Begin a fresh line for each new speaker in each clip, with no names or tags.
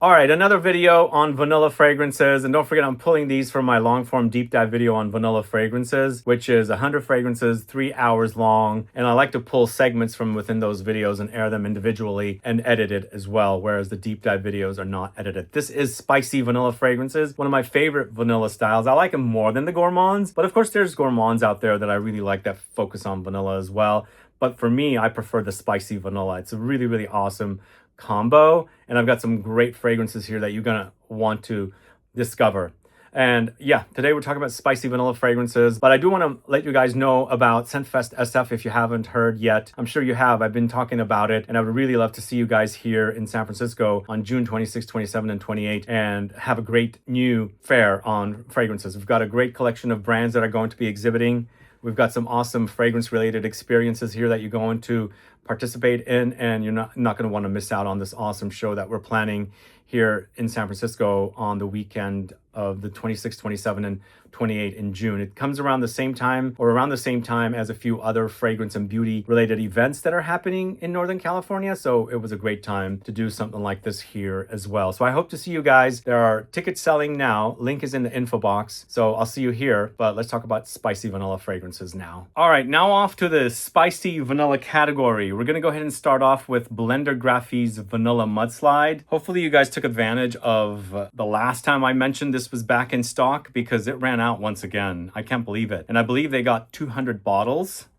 All right, another video on vanilla fragrances. And don't forget, I'm pulling these from my long form deep dive video on vanilla fragrances, which is 100 fragrances, 3 hours long. And I like to pull segments from within those videos and air them individually and edit it as well, whereas the deep dive videos are not edited. This is spicy vanilla fragrances, one of my favorite vanilla styles. I like them more than the gourmands, but of course there's gourmands out there that I really like that focus on vanilla as well. But for me, I prefer the spicy vanilla. It's a really, really awesome combo, and I've got some great fragrances here that you're gonna want to discover. And yeah, today we're talking about spicy vanilla fragrances, but I do want to let you guys know about ScentFest SF if you haven't heard yet. I'm sure you have. I've been talking about it, and I would really love to see you guys here in San Francisco on June 26, 27, and 28, and have a great new fair on fragrances. We've got a great collection of brands that are going to be exhibiting. We've got some awesome fragrance-related experiences here that you're going to participate in, and you're not going to want to miss out on this awesome show that we're planning here in San Francisco on the weekend of the 26, 27, and 28 in June. It comes around the same time as a few other fragrance and beauty related events that are happening in Northern California. So it was a great time to do something like this here as well. So I hope to see you guys. There are tickets selling now. Link is in the info box. So I'll see you here, but let's talk about spicy vanilla fragrances now. All right, now off to the spicy vanilla category. We're going to go ahead and start off with BLNDRGRPHY's Vanilla Mudslide. Hopefully you guys took advantage of the last time I mentioned this was back in stock, because it ran out once again. I can't believe it. And I believe they got 200 bottles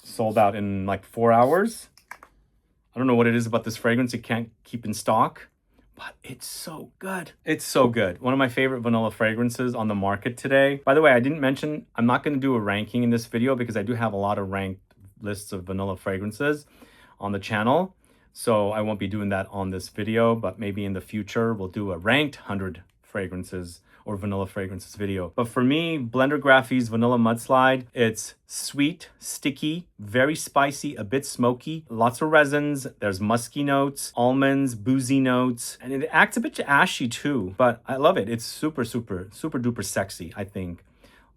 sold out in like 4 hours. I don't know what it is about this fragrance it can't keep in stock, but it's so good. It's so good. One of my favorite vanilla fragrances on the market today. By the way, I didn't mention, I'm not going to do a ranking in this video because I do have a lot of ranked lists of vanilla fragrances on the channel. So I won't be doing that on this video, but maybe in the future we'll do a ranked 100 fragrances or vanilla fragrances video. But for me, BLNDRGRPHY's Vanilla Mudslide, it's sweet, sticky, very spicy, a bit smoky, lots of resins. There's musky notes, almonds, boozy notes, and it acts a bit ashy too, but I love it. It's super, super, super duper sexy, I think.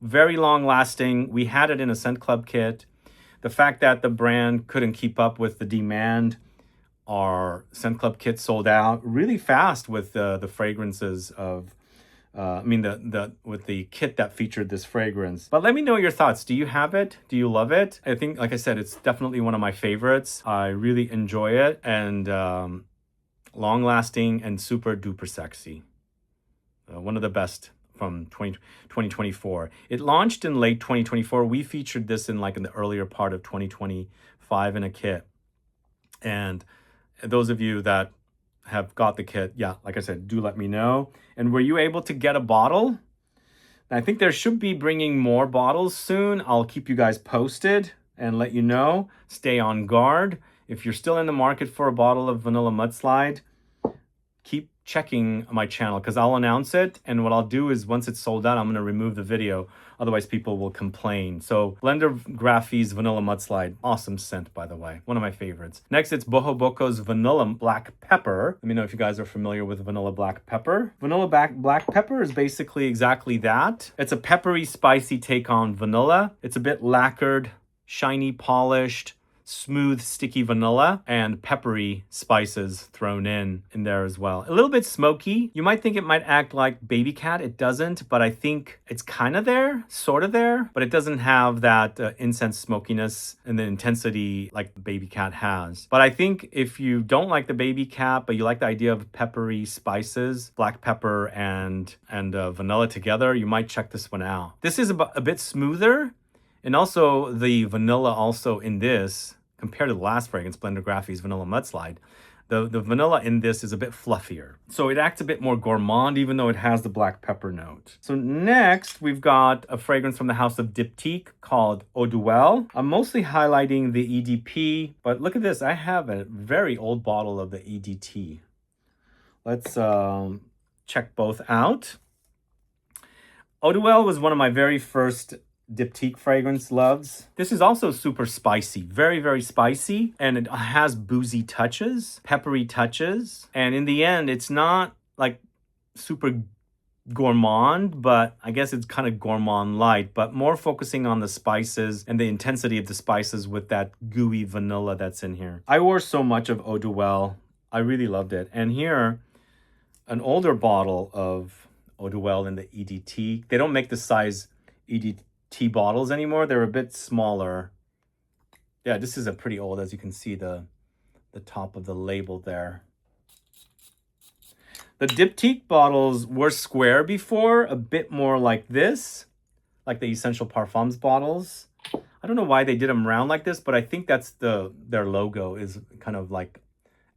Very long lasting. We had it in a Scent Club kit. The fact that the brand couldn't keep up with the demand, our Scent Club kit sold out really fast with the fragrances of, with the kit that featured this fragrance. But let me know your thoughts. Do you have it? Do you love it? I think, like I said, it's definitely one of my favorites. I really enjoy it, and long lasting and super duper sexy. One of the best from 2024. It launched in late 2024. We featured this in the earlier part of 2025 in a kit. And those of you that have got the kit, yeah, like I said, do let me know. And were you able to get a bottle? I think there should be bringing more bottles soon. I'll keep you guys posted and let you know. Stay on guard. If you're still in the market for a bottle of Vanilla Mudslide, keep checking my channel because I'll announce it. And what I'll do is once it's sold out, I'm going to remove the video. Otherwise, people will complain. So BLNDRGRPHY's Vanilla Mudslide. Awesome scent, by the way. One of my favorites. Next, it's Bohoboco's Vanilla Black Pepper. Let me know if you guys are familiar with Vanilla Black Pepper. Vanilla Black Pepper is basically exactly that. It's a peppery, spicy take on vanilla. It's a bit lacquered, shiny, polished, smooth, sticky vanilla, and peppery spices thrown in there as well. A little bit smoky. You might think it might act like Baby Cat. It doesn't, but I think it's kind of there, sort of there, but it doesn't have that incense smokiness and the intensity like Baby Cat has. But I think if you don't like the Baby Cat, but you like the idea of peppery spices, black pepper and vanilla together, you might check this one out. This is a bit smoother. And also the vanilla also in this, compared to the last fragrance, BLNDRGRPHY's Vanilla Mudslide, the vanilla in this is a bit fluffier. So it acts a bit more gourmand, even though it has the black pepper note. So next, we've got a fragrance from the house of Diptyque called Eau Duelle. I'm mostly highlighting the EDP, but look at this. I have a very old bottle of the EDT. Let's check both out. Eau Duelle was one of my very first Diptyque fragrance loves. This is also super spicy, very, very spicy, and it has boozy touches, peppery touches, and in the end, it's not like super gourmand, but I guess it's kind of gourmand light, but more focusing on the spices and the intensity of the spices with that gooey vanilla that's in here. I wore so much of Eau Duelle. I really loved it. And here, an older bottle of Eau Duelle in the EDT. They don't make the size EDT bottles anymore. They're a bit smaller. Yeah, this is a pretty old, as you can see the top of the label there. The Diptyque bottles were square before, a bit more like this, like the Essential Parfums bottles. I don't know why they did them round like this, but I think that's their logo is kind of like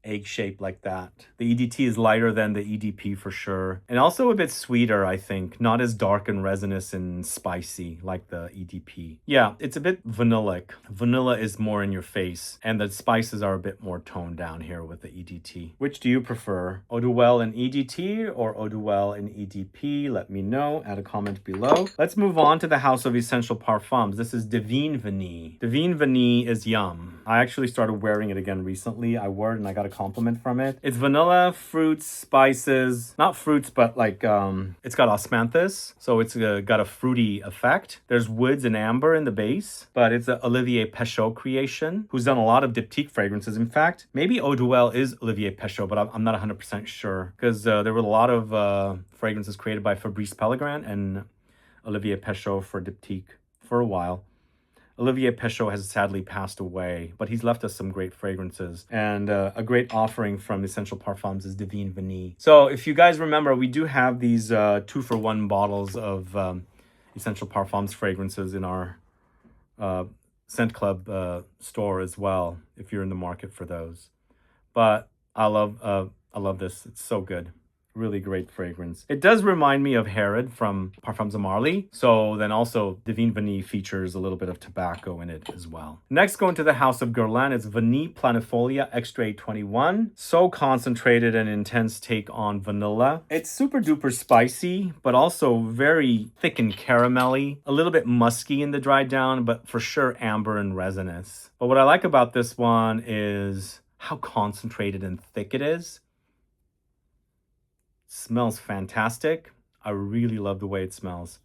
egg shaped like that. The EDT is lighter than the EDP for sure. And also a bit sweeter, I think. Not as dark and resinous and spicy like the EDP. Yeah, it's a bit vanillic. Vanilla is more in your face. And the spices are a bit more toned down here with the EDT. Which do you prefer? Eau Duelle in EDT or Eau Duelle in EDP? Let me know. Add a comment below. Let's move on to the house of Essential Parfums. This is Divine Vanille. Divine Vanille is yum. I actually started wearing it again recently. I wore it and I got a compliment from it. It's vanilla, fruits, spices, not fruits, but like it's got osmanthus, so it's got a fruity effect. There's woods and amber in the base, but it's an Olivier Pechot creation, who's done a lot of Diptyque fragrances. In fact, maybe Eau Duelle is Olivier Pechot, but I'm not 100% sure, because there were a lot of fragrances created by Fabrice Pellegrin and Olivier Pechot for Diptyque for a while. Olivier Pechot has sadly passed away, but he's left us some great fragrances. And a great offering from Essential Parfums is Divine Vanille. So if you guys remember, we do have these 2-for-1 bottles of Essential Parfums fragrances in our Scent Club store as well, if you're in the market for those. But I love this. It's so good. Really great fragrance. It does remind me of Herod from Parfums of Marly. So then also Divine Vanille features a little bit of tobacco in it as well. Next, going to the house of Guerlain, it's Vanille Planifolia Extrait 21. So concentrated and intense take on vanilla. It's super duper spicy, but also very thick and caramelly. A little bit musky in the dry down, but for sure amber and resinous. But what I like about this one is how concentrated and thick it is. Smells fantastic. I really love the way it smells.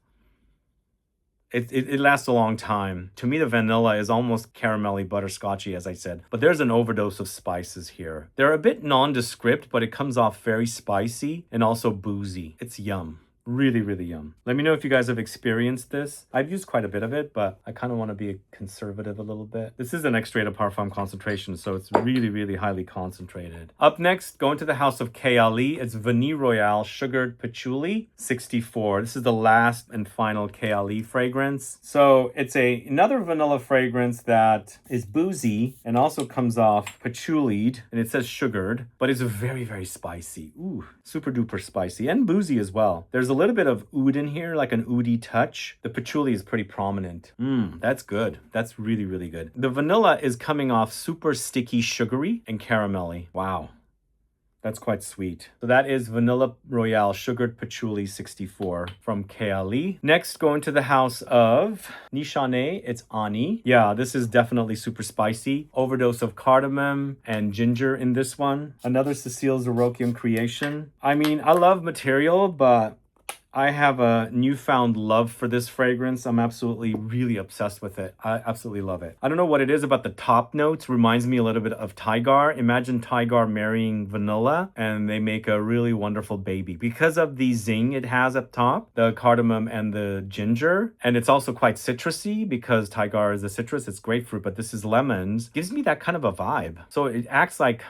It lasts a long time. To me, the vanilla is almost caramelly, butterscotchy, as I said. But there's an overdose of spices here. They're a bit nondescript, but it comes off very spicy and also boozy. It's yum. Really, really yum. Let me know if you guys have experienced this. I've used quite a bit of it, but I kind of want to be conservative a little bit. This is an Extrait de Parfum concentration, so it's really, really highly concentrated. Up next, going to the house of Kayali. It's Vanille Royale Sugared Patchouli 64. This is the last and final Kayali fragrance. So it's another vanilla fragrance that is boozy and also comes off patchoulied, and it says sugared, but it's very, very spicy. Ooh, super duper spicy and boozy as well. There's a little bit of oud in here, like an oudy touch. The patchouli is pretty prominent. That's good. That's really, really good. The vanilla is coming off super sticky, sugary, and caramelly. Wow. That's quite sweet. So that is Vanilla Royale Sugared Patchouli 64 from Kayali. Next, going to the house of Nishane, it's Ani. Yeah, this is definitely super spicy. Overdose of cardamom and ginger in this one. Another Cécile Zarokian creation. I mean, I love material, but I have a newfound love for this fragrance. I'm absolutely really obsessed with it. I absolutely love it. I don't know what it is about the top notes. Reminds me a little bit of Tigar. Imagine Tigar marrying vanilla and they make a really wonderful baby. Because of the zing it has up top, the cardamom and the ginger. And it's also quite citrusy because Tigar is a citrus. It's grapefruit, but this is lemons. Gives me that kind of a vibe. So it acts like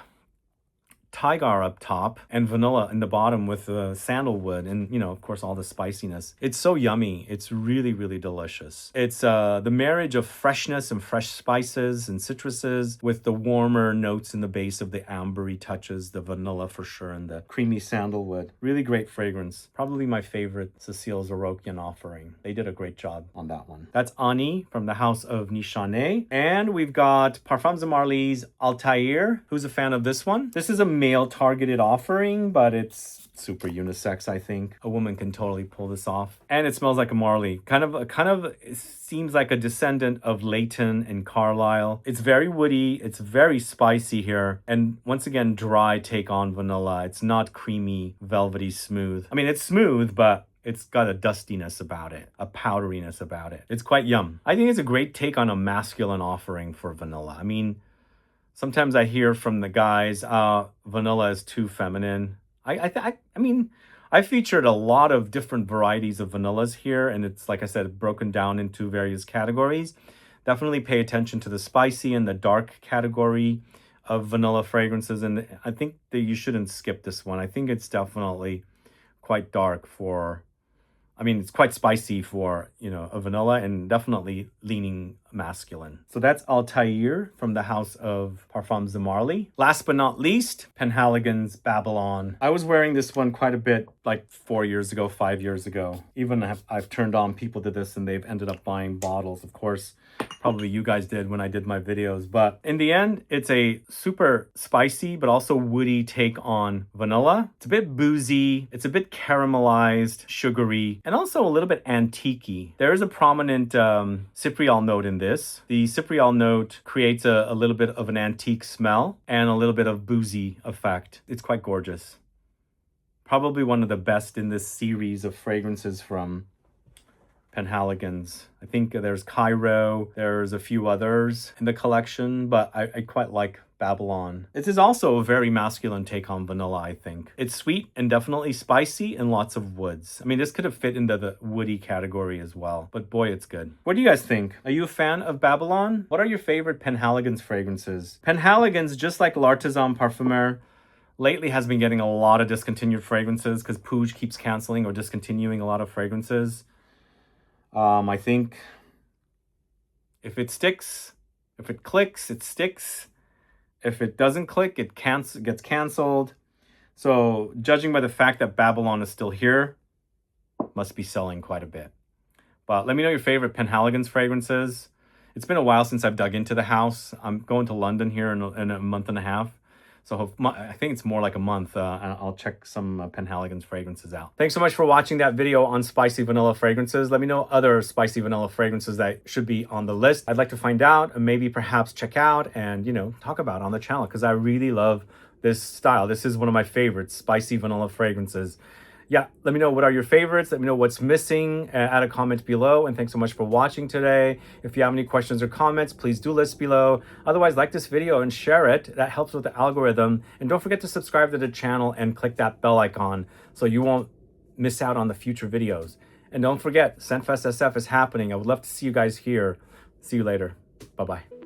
Tigar up top and vanilla in the bottom with the sandalwood and, you know, of course, all the spiciness. It's so yummy. It's really, really delicious. It's the marriage of freshness and fresh spices and citruses with the warmer notes in the base of the ambery touches, the vanilla for sure, and the creamy sandalwood. Really great fragrance. Probably my favorite Cécile Zarokian offering. They did a great job on that one. That's Ani from the house of Nishane. And we've got Parfums de Marly's Althaïr. Who's a fan of this one? This is a male targeted offering, but it's super unisex. I think a woman can totally pull this off, and it smells like a Marly. Kind of it seems like a descendant of Layton and Carlisle. It's very woody. It's very spicy here, and once again, dry take on vanilla. It's not creamy, velvety, smooth. I mean, it's smooth, but it's got a dustiness about it, a powderiness about it. It's quite yum. I think it's a great take on a masculine offering for vanilla. I mean, sometimes I hear from the guys, vanilla is too feminine. I mean, I featured a lot of different varieties of vanillas here, and it's, like I said, broken down into various categories. Definitely pay attention to the spicy and the dark category of vanilla fragrances, and I think that you shouldn't skip this one. I think it's definitely quite dark for, I mean, it's quite spicy for, you know, a vanilla, and definitely leaning masculine. So that's Althaïr from the house of Parfums de Marly. Last but not least, Penhaligon's Babylon. I was wearing this one quite a bit like 4 years ago, 5 years ago. Even I've turned on people to this and they've ended up buying bottles. Of course, probably you guys did when I did my videos. But in the end, it's a super spicy but also woody take on vanilla. It's a bit boozy. It's a bit caramelized, sugary, and also a little bit antique-y. There is a prominent cypriol note in this. The cypriol note creates a little bit of an antique smell and a little bit of boozy effect. It's quite gorgeous. Probably one of the best in this series of fragrances from Penhaligons. I think there's Cairo, there's a few others in the collection, but I quite like Babylon. This is also a very masculine take on vanilla, I think. It's sweet and definitely spicy and lots of woods. I mean, this could have fit into the woody category as well, but boy, it's good. What do you guys think? Are you a fan of Babylon? What are your favorite Penhaligons fragrances? Penhaligons, just like L'Artisan Parfumeur, lately has been getting a lot of discontinued fragrances because Puig keeps canceling or discontinuing a lot of fragrances. I think if it sticks, if it clicks, it sticks. If it doesn't click, it gets canceled. So judging by the fact that Babylon is still here, must be selling quite a bit. But let me know your favorite Penhaligons fragrances. It's been a while since I've dug into the house. I'm going to London here in a month and a half. So I think it's more like a month, and I'll check some Penhaligons fragrances out. Thanks so much for watching that video on spicy vanilla fragrances. Let me know other spicy vanilla fragrances that should be on the list. I'd like to find out and maybe perhaps check out and, you know, talk about on the channel because I really love this style. This is one of my favorites, spicy vanilla fragrances. Yeah, let me know what are your favorites. Let me know what's missing. Add a comment below. And thanks so much for watching today. If you have any questions or comments, please do list below. Otherwise, like this video and share it. That helps with the algorithm. And don't forget to subscribe to the channel and click that bell icon so you won't miss out on the future videos. And don't forget, ScentFest SF is happening. I would love to see you guys here. See you later. Bye-bye.